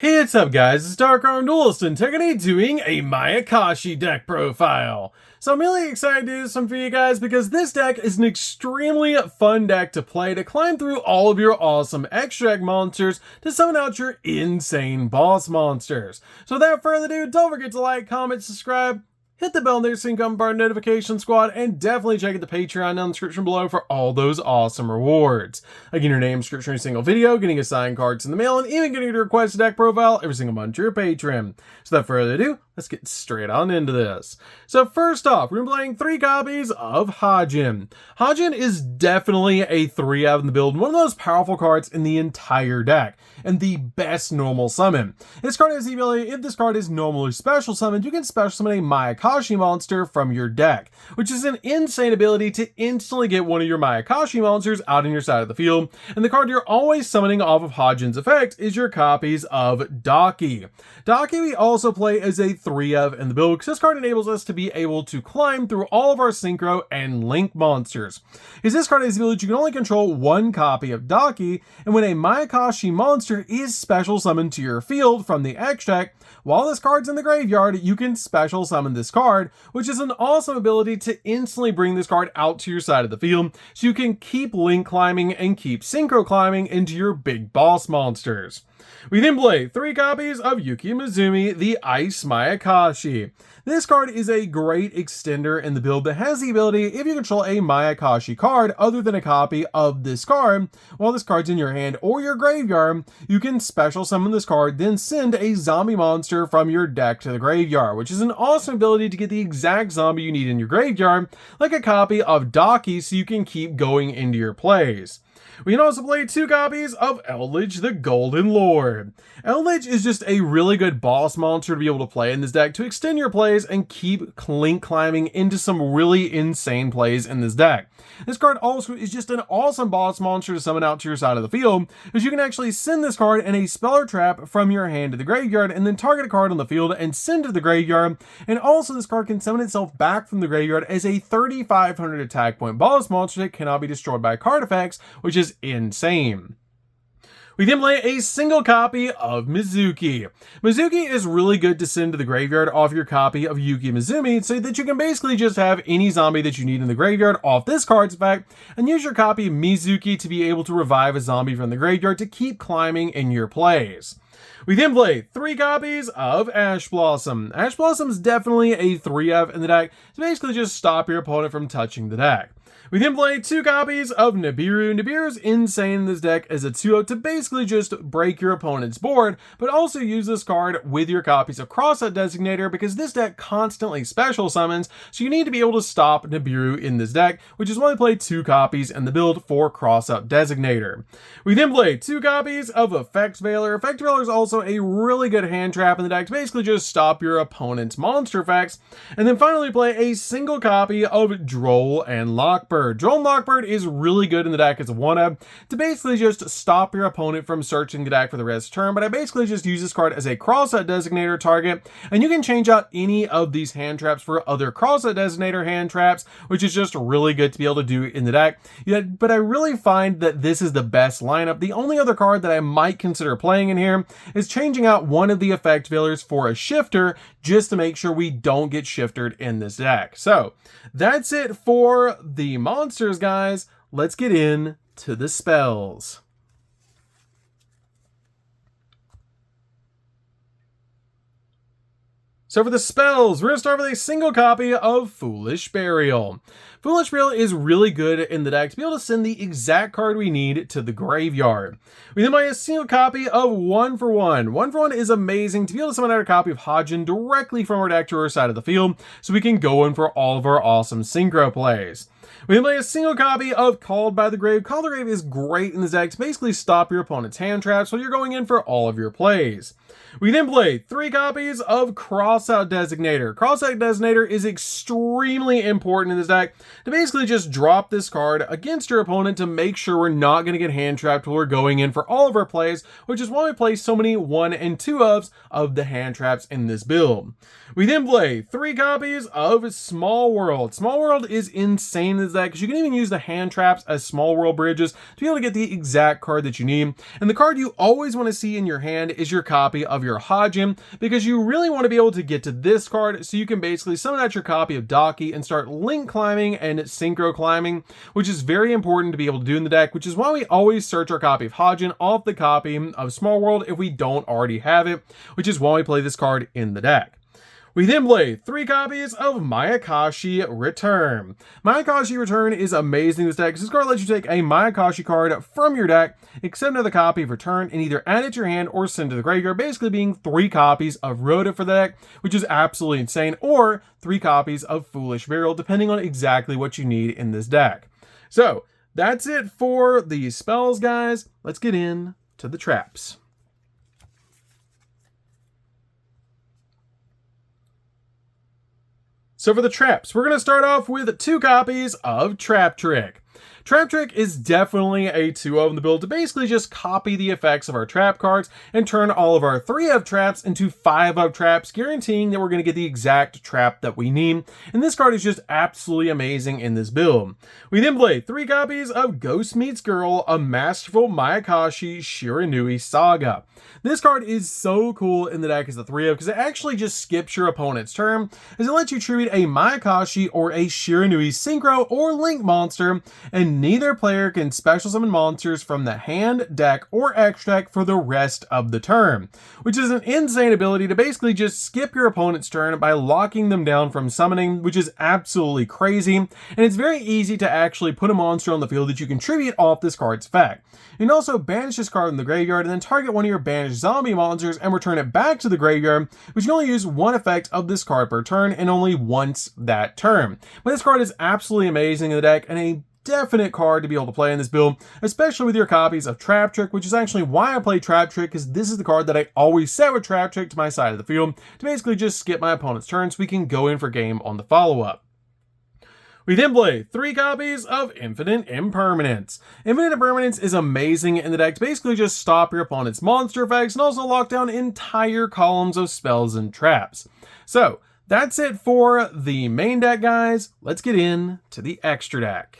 Hey, what's up guys, it's DarkArmedDuelist and today doing a Mayakashi deck profile. So I'm really excited to do this one for you guys because this deck is an extremely fun deck to play to climb through all of your awesome extract monsters to summon out your insane boss monsters. So without further ado, don't forget to like, comment, subscribe, hit the bell there so you can become part of the notification squad, and definitely check out the Patreon down in the description below for all those awesome rewards. Like getting your name description every single video, getting assigned cards in the mail, and even getting to request a deck profile every single month to your Patreon. So without further ado, let's get straight on into this. So first off, we're playing 3 copies of Hajin. Hajin is definitely a 3-of in the build, one of the most powerful cards in the entire deck, and the best normal summon. This card has the ability, if this card is normally special summoned, you can special summon a Mayakashi monster from your deck, which is an insane ability to instantly get one of your Mayakashi monsters out on your side of the field, and the card you're always summoning off of Hajin's effect is your copies of Daki. Daki we also play as a 3-of in the build because this card enables us to be able to climb through all of our Synchro and Link monsters. Because this card has the ability you can only control 1 copy of Daki, and when a Mayakashi monster is special summoned to your field from the extract, while this card's in the graveyard, you can special summon this card, which is an awesome ability to instantly bring this card out to your side of the field, so you can keep Link climbing and keep Synchro climbing into your big boss monsters. We then play 3 copies of Yuki Mizumi, the Ice Mayakashi. This card is a great extender in the build that has the ability, if you control a Mayakashi card other than a copy of this card, while this card's in your hand or your graveyard, you can special summon this card, then send a zombie monster from your deck to the graveyard, which is an awesome ability to get the exact zombie you need in your graveyard, like a copy of Daki, so you can keep going into your plays. We can also play 2 copies of Eldritch the Golden Lord. Eldritch is just a really good boss monster to be able to play in this deck to extend your plays and keep Link climbing into some really insane plays in this deck. This card also is just an awesome boss monster to summon out to your side of the field, because you can actually send this card in a spell or trap from your hand to the graveyard and then target a card on the field and send it to the graveyard, and also this card can summon itself back from the graveyard as a 3,500 attack point boss monster that cannot be destroyed by card effects, which is insane. We then play a single copy of Mizuki. Mizuki is really good to send to the graveyard off your copy of Yuki Mizumi, so that you can basically just have any zombie that you need in the graveyard off this card's effect, and use your copy Mizuki to be able to revive a zombie from the graveyard to keep climbing in your plays. We then play 3 copies of Ash Blossom. Ash Blossom is definitely a 3-of in the deck to basically just stop your opponent from touching the deck. We then play 2 copies of Nibiru. Nibiru is insane in this deck as a 2-of to basically just break your opponent's board, but also use this card with your copies of Crossout Designator because this deck constantly special summons, so you need to be able to stop Nibiru in this deck, which is why we play 2 copies in the build for Crossout Designator. We then play 2 copies of Effect Veiler. Effect Veiler is also a really good hand trap in the deck to basically just stop your opponent's monster effects. And then finally play a single copy of Droll and Lockbird. Droll and Lockbird is really good in the deck as a 1-of to basically just stop your opponent from searching the deck for the rest of the turn, but I basically just use this card as a Crossout Designator target, and you can change out any of these hand traps for other Crossout Designator hand traps, which is just really good to be able to do in the deck. Yeah, but I really find that this is the best lineup. The only other card that I might consider playing in here is changing out one of the Effect Veilers for a Shifter, just to make sure we don't get shifted in this deck. So that's it for the monsters, guys. Let's get into the spells. So for the spells, we're going to start with a single copy of Foolish Burial. Foolish Burial is really good in the deck to be able to send the exact card we need to the graveyard. We then buy a single copy of 1 for 1. 1 for 1 is amazing to be able to summon out a copy of Hajin directly from our deck to our side of the field, so we can go in for all of our awesome synchro plays. We then play a single copy of Called by the Grave. Called by the Grave is great in this deck to basically stop your opponent's hand traps while you're going in for all of your plays. We then play 3 copies of Crossout Designator. Crossout Designator is extremely important in this deck to basically just drop this card against your opponent to make sure we're not going to get hand trapped while we're going in for all of our plays, which is why we play so many 1 and 2-ofs of the hand traps in this build. We then play 3 copies of Small World. Small World is insane in this deck, because you can even use the hand traps as small world bridges to be able to get the exact card that you need. And the card you always want to see in your hand is your copy of your Hajin, because you really want to be able to get to this card so you can basically summon out your copy of Daki and start link climbing and synchro climbing, which is very important to be able to do in the deck, which is why we always search our copy of Hajin off the copy of Small World if we don't already have it, which is why we play this card in the deck. We then play 3 copies of Mayakashi Return. Mayakashi Return is amazing in this deck because this card lets you take a Mayakashi card from your deck, accept another copy of Return, and either add it to your hand or send it to the graveyard, basically being 3 copies of Rhoda for the deck, which is absolutely insane, or 3 copies of Foolish Burial, depending on exactly what you need in this deck. So, that's it for the spells, guys. Let's get in to the traps. So for the traps, we're going to start off with 2 copies of Trap Trick. Trap Trick is definitely a 2-of in the build to basically just copy the effects of our trap cards and turn all of our 3-of traps into 5-of traps, guaranteeing that we're going to get the exact trap that we need. And this card is just absolutely amazing in this build. We then play 3 copies of Ghost Meets Girl, a masterful Mayakashi Shiranui Saga. This card is so cool in the deck as a 3-of because it actually just skips your opponent's turn, as it lets you tribute a Mayakashi or a Shiranui Synchro or Link monster, and neither player can special summon monsters from the hand, deck, or extra deck for the rest of the turn, which is an insane ability to basically just skip your opponent's turn by locking them down from summoning, which is absolutely crazy, and it's very easy to actually put a monster on the field that you can tribute off this card's effect. You can also banish this card in the graveyard and then target one of your banished zombie monsters and return it back to the graveyard, which you can only use 1 effect of this card per turn and only once that turn. But this card is absolutely amazing in the deck and a definite card to be able to play in this build, especially with your copies of Trap Trick, which is actually why I play Trap Trick, because this is the card that I always set with Trap Trick to my side of the field to basically just skip my opponent's turn so we can go in for game on the follow-up. We then play 3 copies of Infinite Impermanence. Infinite Impermanence is amazing in the deck to basically just stop your opponent's monster effects and also lock down entire columns of spells and traps. So, that's it for the main deck, guys. Let's get in to the extra deck.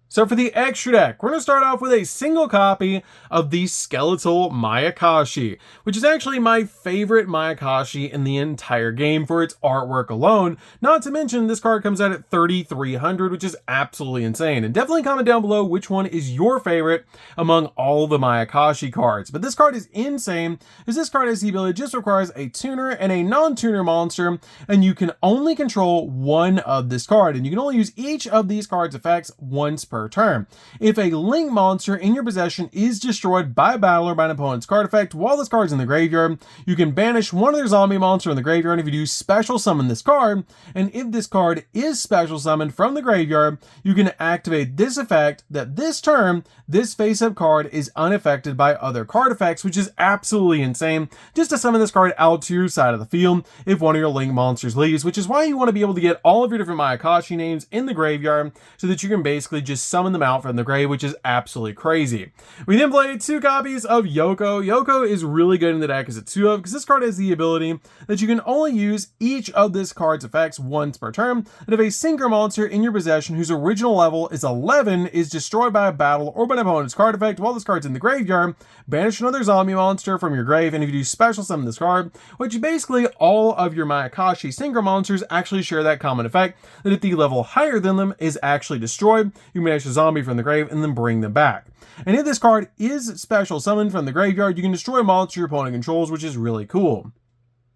So for the extra deck, we're going to start off with a single copy of the Skeletal Mayakashi, which is actually my favorite Mayakashi in the entire game for its artwork alone. Not to mention, this card comes out at 3,300, which is absolutely insane. And definitely comment down below which one is your favorite among all the Mayakashi cards. But this card is insane, as this card has the ability, just requires a tuner and a non-tuner monster, and you can only control 1 of this card, and you can only use each of these cards' effects once per turn. If a Link monster in your possession is destroyed by battle or by an opponent's card effect while this card's in the graveyard, you can banish one of their zombie monster in the graveyard if you do special summon this card, and if this card is special summoned from the graveyard, you can activate this effect that this turn, this face-up card is unaffected by other card effects, which is absolutely insane, just to summon this card out to your side of the field if one of your Link monsters leaves, which is why you want to be able to get all of your different Mayakashi names in the graveyard so that you can basically just summon them out from the grave, which is absolutely crazy. We then play 2 copies of Yugioh. Yugioh is really good in the deck as a 2-of because this card has the ability that you can only use each of this card's effects once per turn, and if a synchro monster in your possession whose original level is 11 is destroyed by a battle or by an opponent's card effect while this card's in the graveyard, banish another zombie monster from your grave, and if you do special summon this card, which basically all of your Mayakashi synchro monsters actually share that common effect, that if the level higher than them is actually destroyed, you can banish a zombie from the grave and then bring them back. And if this card is special summoned from the graveyard, you can destroy a monster your opponent controls, which is really cool.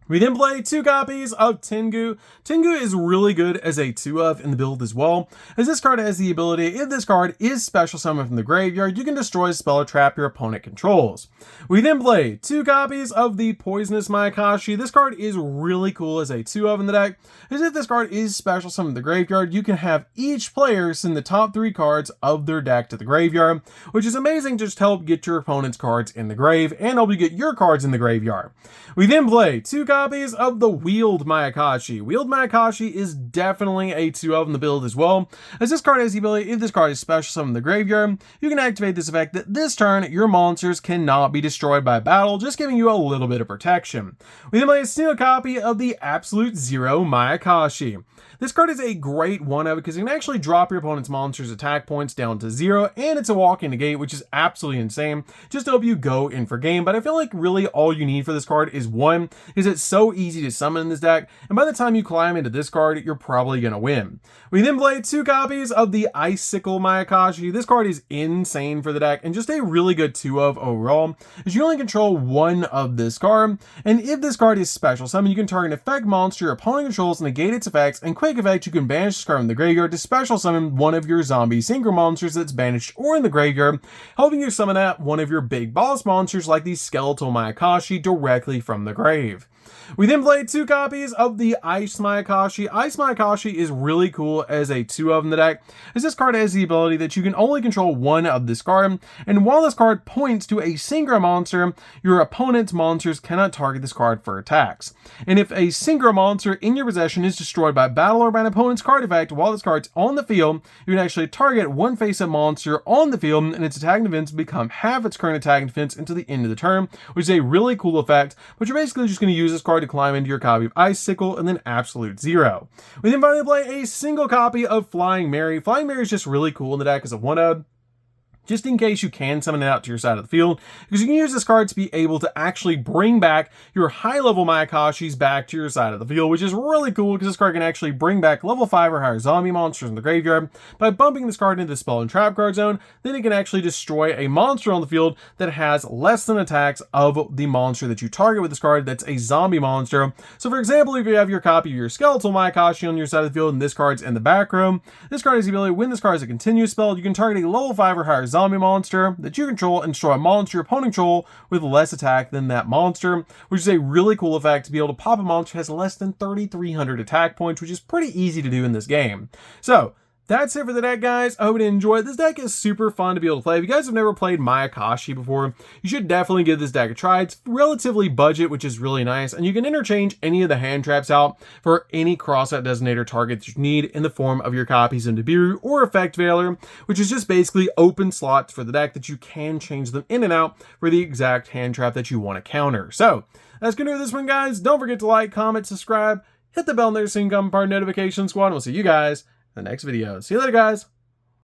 We then play 2 copies of Tengu. Tengu is really good as a 2-of in the build as well, as this card has the ability, if this card is special summoned from the graveyard, you can destroy a spell or trap your opponent controls. We then play 2 copies of the Poisonous Mayakashi. This card is really cool as a 2-of in the deck, as if this card is special summoned from the graveyard, you can have each player send the top 3 cards of their deck to the graveyard, which is amazing just to help get your opponent's cards in the grave, and help you get your cards in the graveyard. We then play 2 copies copies of the Wheeled Mayakashi. Wheeled Mayakashi is definitely a 2-of in the build as well, as this card has the ability, if this card is special summoned in the graveyard, you can activate this effect that this turn your monsters cannot be destroyed by battle, just giving you a little bit of protection. We then play a single copy of the Absolute Zero Mayakashi. This card is a great 1-of because you can actually drop your opponent's monsters' attack points down to 0, and it's a walk in the gate, which is absolutely insane, just to help you go in for game. But I feel like really all you need for this card is 1, because it's so easy to summon in this deck, and by the time you climb into this card, you're probably going to win. We then play 2 copies of the Icicle Mayakashi. This card is insane for the deck, and just a really good 2-of overall, as you only control 1 of this card, and if this card is special summon, you can target an effect monster your opponent controls, negate its effects, and quick effect, you can banish this card from the graveyard to special summon one of your zombie synchro monsters that's banished or in the graveyard, helping you summon out one of your big boss monsters like the Skeletal Mayakashi directly from the grave. We then played 2 copies of the Ice Mayakashi. Ice Mayakashi is really cool as a 2-of in the deck, as this card has the ability that you can only control 1 of this card, and while this card points to a synchro monster, your opponent's monsters cannot target this card for attacks. And if a synchro monster in your possession is destroyed by battle or by an opponent's card effect while this card's on the field, you can actually target one face-up monster on the field, and its attack and defense become half its current attack and defense until the end of the turn, which is a really cool effect, but you're basically just going to use this card to climb into your copy of Icicle and then Absolute Zero. We then finally play a single copy of Flying Mary. Flying Mary is just really cool in the deck as a 1-of, just in case you can summon it out to your side of the field, because you can use this card to be able to actually bring back your high-level Mayakashis back to your side of the field, which is really cool because this card can actually bring back level 5 or higher zombie monsters in the graveyard by bumping this card into the spell and trap card zone. Then it can actually destroy a monster on the field that has less than attacks of the monster that you target with this card that's a zombie monster. So for example, if you have your copy of your Skeletal Mayakashi on your side of the field and this card's in the back row, this card has the ability, when this card is a continuous spell, you can target a level 5 or higher zombie monster that you control and destroy a monster your opponent control with less attack than that monster, which is a really cool effect to be able to pop a monster that has less than 3,300 attack points, which is pretty easy to do in this game. So that's it for the deck, guys. I hope you enjoyed. This deck is super fun to be able to play. If you guys have never played Mayakashi before, you should definitely give this deck a try. It's relatively budget, which is really nice, and you can interchange any of the hand traps out for any crossout designator targets you need in the form of your copies of Nibiru or Effect Veiler, which is just basically open slots for the deck that you can change them in and out for the exact hand trap that you want to counter. So that's going to do this one, guys. Don't forget to like, comment, subscribe, hit the bell there so you can become part of Notification Squad, and we'll see you guys the next video. See you later, guys.